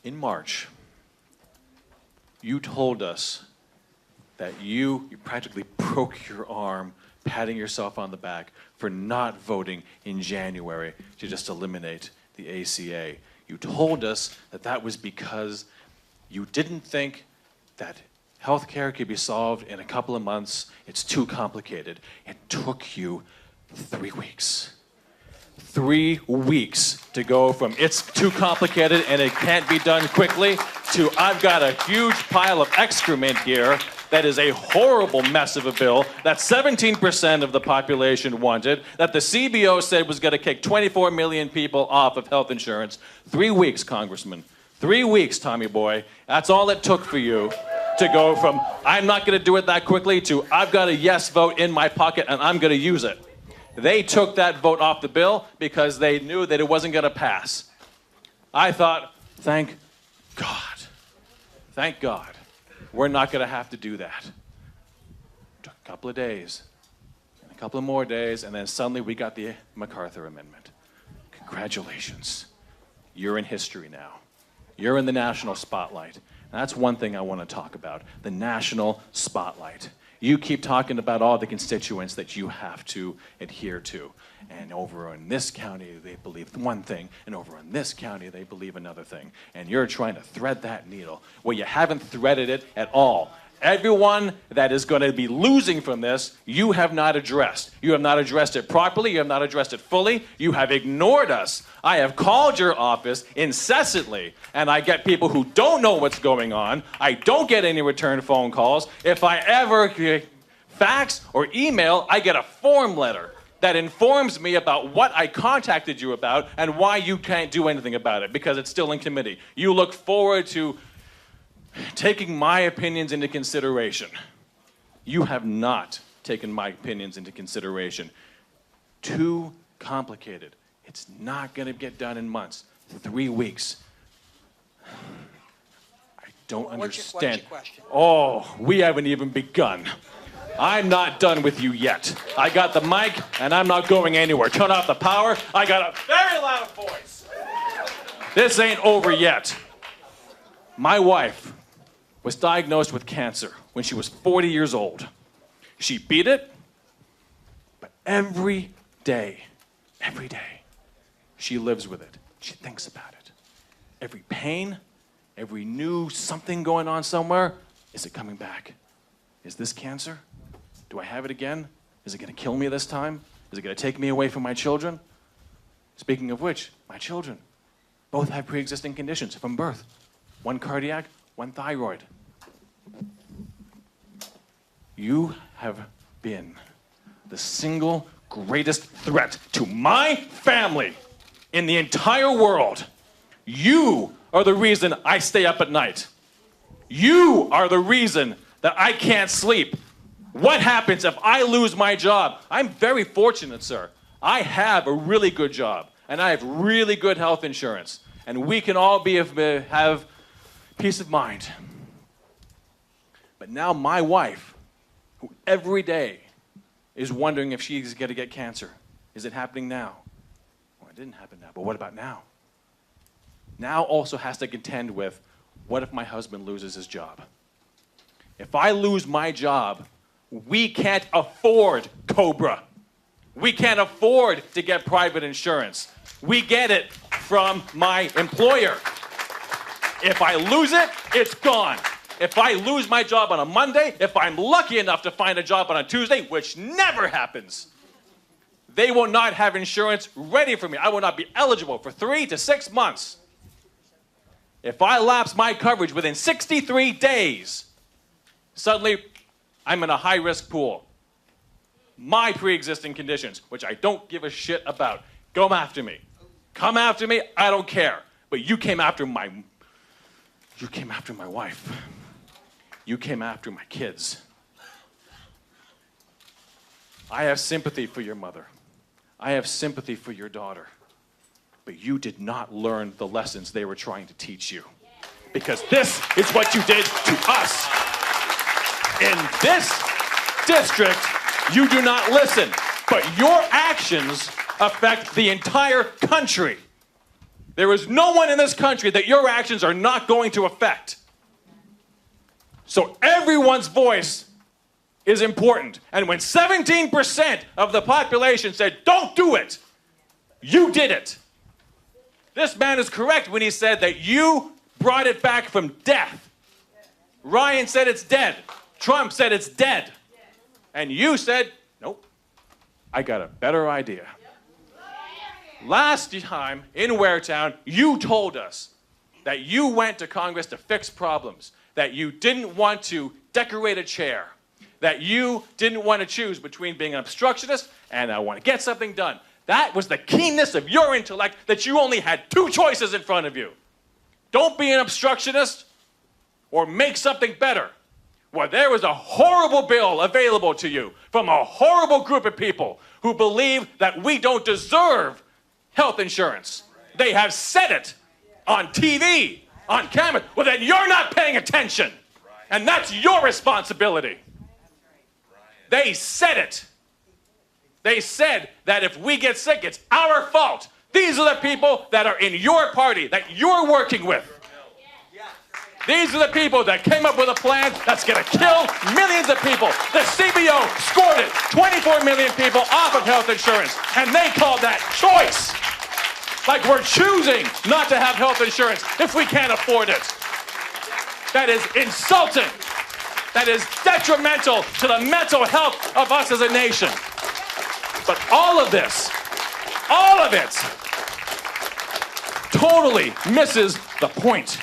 In March, you told us that you practically broke your arm patting yourself on the back for not voting in January to just eliminate the ACA. You told us that that was because you didn't think that healthcare could be solved in a couple of months. It's too complicated. It took you 3 weeks. 3 weeks to go from it's too complicated and it can't be done quickly to I've got a huge pile of excrement here that is a horrible mess of a bill that 17% of the population wanted, that the CBO said was going to kick 24 million people off of health insurance. 3 weeks, Congressman. 3 weeks, Tommy boy. That's all it took for you to go from I'm not going to do it that quickly to I've got a yes vote in my pocket and I'm going to use it. They took that vote off the bill because they knew that it wasn't going to pass. I thought, thank God. Thank God. We're not going to have to do that. It took a couple of days, and a couple of more days, and then suddenly we got the MacArthur Amendment. Congratulations. You're in history now. You're in the national spotlight. And that's one thing I want to talk about, the national spotlight. You keep talking about all the constituents that you have to adhere to. And over in this county, they believe one thing, and over in this county, they believe another thing. And you're trying to thread that needle. Well, you haven't threaded it at all. Everyone that is going to be losing from this, you have not addressed. You have not addressed it properly. You have not addressed it fully. You have ignored us. I have called your office incessantly, and I get people who don't know what's going on. I don't get any return phone calls. If I ever fax or email, I get a form letter that informs me about what I contacted you about and why you can't do anything about it because it's still in committee. You look forward to taking my opinions into consideration. You have not taken my opinions into consideration. Too complicated. It's not going to get done in months. 3 weeks. I don't understand. What's your question? Oh, we haven't even begun. I'm not done with you yet. I got the mic, and I'm not going anywhere. Turn off the power. I got a very loud voice. This ain't over yet. My wife was diagnosed with cancer when she was 40 years old. She beat it, but every day, she lives with it. She thinks about it. Every pain, every new something going on somewhere, is it coming back? Is this cancer? Do I have it again? Is it going to kill me this time? Is it going to take me away from my children? Speaking of which, my children both have pre-existing conditions from birth. One cardiac, one thyroid. You have been the single greatest threat to my family in the entire world. You are the reason I stay up at night. You are the reason that I can't sleep. What happens if I lose my job? I'm very fortunate, sir. I have a really good job, and I have really good health insurance, and we can all have peace of mind. But now my wife, who every day is wondering if she's going to get cancer, is it happening now? Well, it didn't happen now, but what about now? Now also has to contend with, what if my husband loses his job? If I lose my job, we can't afford COBRA. We can't afford to get private insurance. We get it from my employer. If I lose it, it's gone. If I lose my job on a Monday, if I'm lucky enough to find a job on a Tuesday, which never happens, they will not have insurance ready for me. I will not be eligible for 3 to 6 months. If I lapse my coverage within 63 days, suddenly I'm in a high-risk pool. My pre-existing conditions, which I don't give a shit about, come after me. Come after me, I don't care. But you came after my wife. You came after my kids. I have sympathy for your mother. I have sympathy for your daughter. But you did not learn the lessons they were trying to teach you. Because this is what you did to us. In this district, you do not listen. But your actions affect the entire country. There is no one in this country that your actions are not going to affect. So everyone's voice is important. And when 17% of the population said, don't do it, you did it. This man is correct when he said that you brought it back from death. Ryan said it's dead. Trump said it's dead. And you said, nope, I got a better idea. Last time in Waretown, you told us that you went to Congress to fix problems, that you didn't want to decorate a chair, that you didn't want to choose between being an obstructionist and I want to get something done. That was the keenness of your intellect, that you only had two choices in front of you. Don't be an obstructionist or make something better. Well, there was a horrible bill available to you from a horrible group of people who believe that we don't deserve health insurance. They have said it on TV, on camera. Well, then you're not paying attention. And that's your responsibility. They said it. They said that if we get sick, it's our fault. These are the people that are in your party, that you're working with. These are the people that came up with a plan that's going to kill millions of people. The CBO scored it. 24 million people off of health insurance. And they called that choice. Like we're choosing not to have health insurance if we can't afford it. That is insulting. That is detrimental to the mental health of us as a nation. But all of this, all of it, totally misses the point.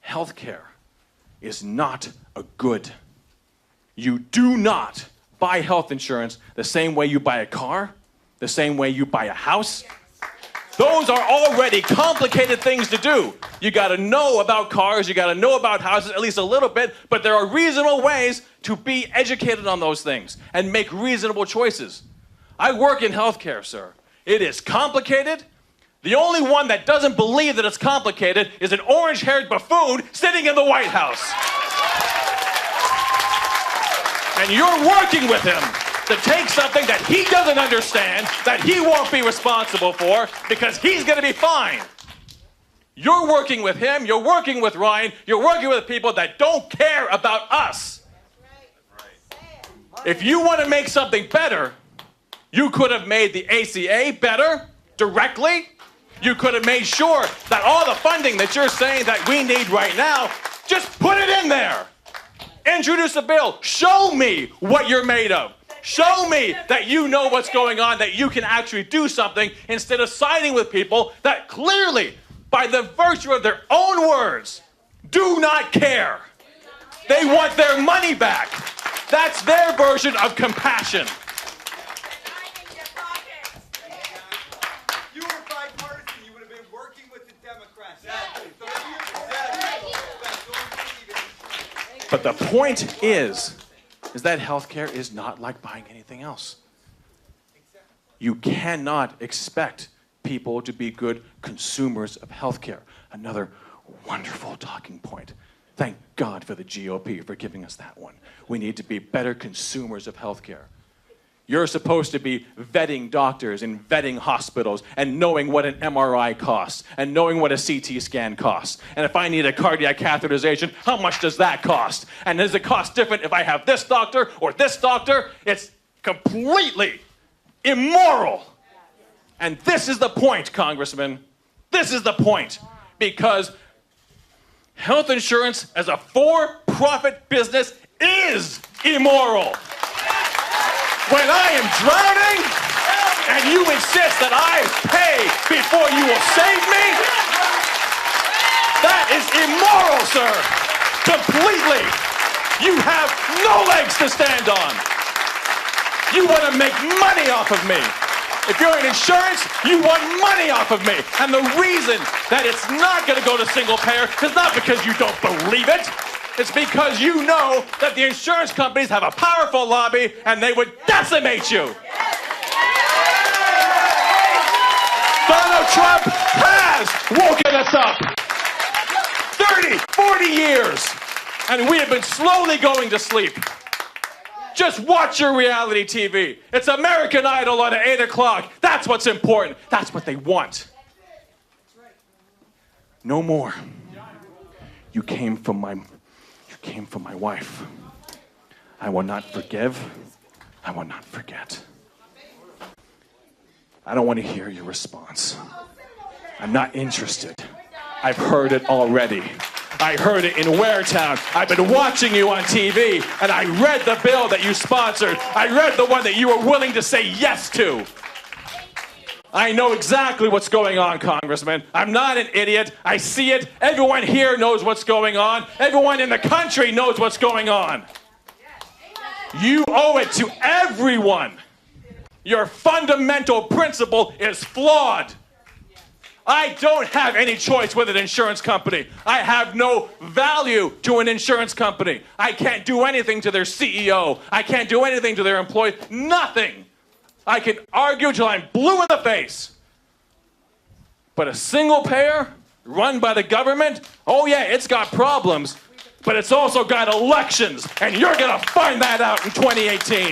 Healthcare is not a good. You do not buy health insurance the same way you buy a car, the same way you buy a house. Those are already complicated things to do. You got to know about cars, you got to know about houses, at least a little bit, but there are reasonable ways to be educated on those things and make reasonable choices. I work in healthcare, sir. It is complicated. The only one that doesn't believe that it's complicated is an orange-haired buffoon sitting in the White House. And you're working with him to take something that he doesn't understand, that he won't be responsible for, because he's going to be fine. You're working with him, you're working with Ryan, you're working with people that don't care about us. If you want to make something better, you could have made the ACA better directly. You could have made sure that all the funding that you're saying that we need right now, just put it in there. Introduce a bill. Show me what you're made of. Show me that you know what's going on, that you can actually do something instead of siding with people that clearly, by the virtue of their own words, do not care. They want their money back. That's their version of compassion. You were bipartisan. You would have been working with the Democrats. But the point is that healthcare is not like buying anything else. You cannot expect people to be good consumers of healthcare. Another wonderful talking point. Thank God for the GOP for giving us that one. We need to be better consumers of healthcare. You're supposed to be vetting doctors and vetting hospitals and knowing what an MRI costs and knowing what a CT scan costs. And if I need a cardiac catheterization, how much does that cost? And does it cost different if I have this doctor or this doctor? It's completely immoral. And this is the point, Congressman. This is the point. Because health insurance as a for-profit business is immoral. When I am drowning and you insist that I pay before you will save me, that is immoral, sir. Completely. You have no legs to stand on. You want to make money off of me. If you're in insurance, you want money off of me. And the reason that it's not going to go to single payer is not because you don't believe it. It's because you know that the insurance companies have a powerful lobby and they would decimate you. Donald Trump has woken us up. 30, 40 years, and we have been slowly going to sleep. Just watch your reality TV. It's American Idol on at 8 o'clock. That's what's important. That's what they want. No more. You came for my wife. I will not forgive. I will not forget. I don't want to hear your response. I'm not interested. I've heard it already. I heard it in Waretown. I've been watching you on TV, and I read the bill that you sponsored. I read the one that you were willing to say yes to. I know exactly what's going on, Congressman. I'm not an idiot. I see it. Everyone here knows what's going on. Everyone in the country knows what's going on. You owe it to everyone. Your fundamental principle is flawed. I don't have any choice with an insurance company. I have no value to an insurance company. I can't do anything to their CEO. I can't do anything to their employees. Nothing. I can argue till I'm blue in the face. But a single payer run by the government, oh yeah, it's got problems, but it's also got elections, and you're gonna find that out in 2018.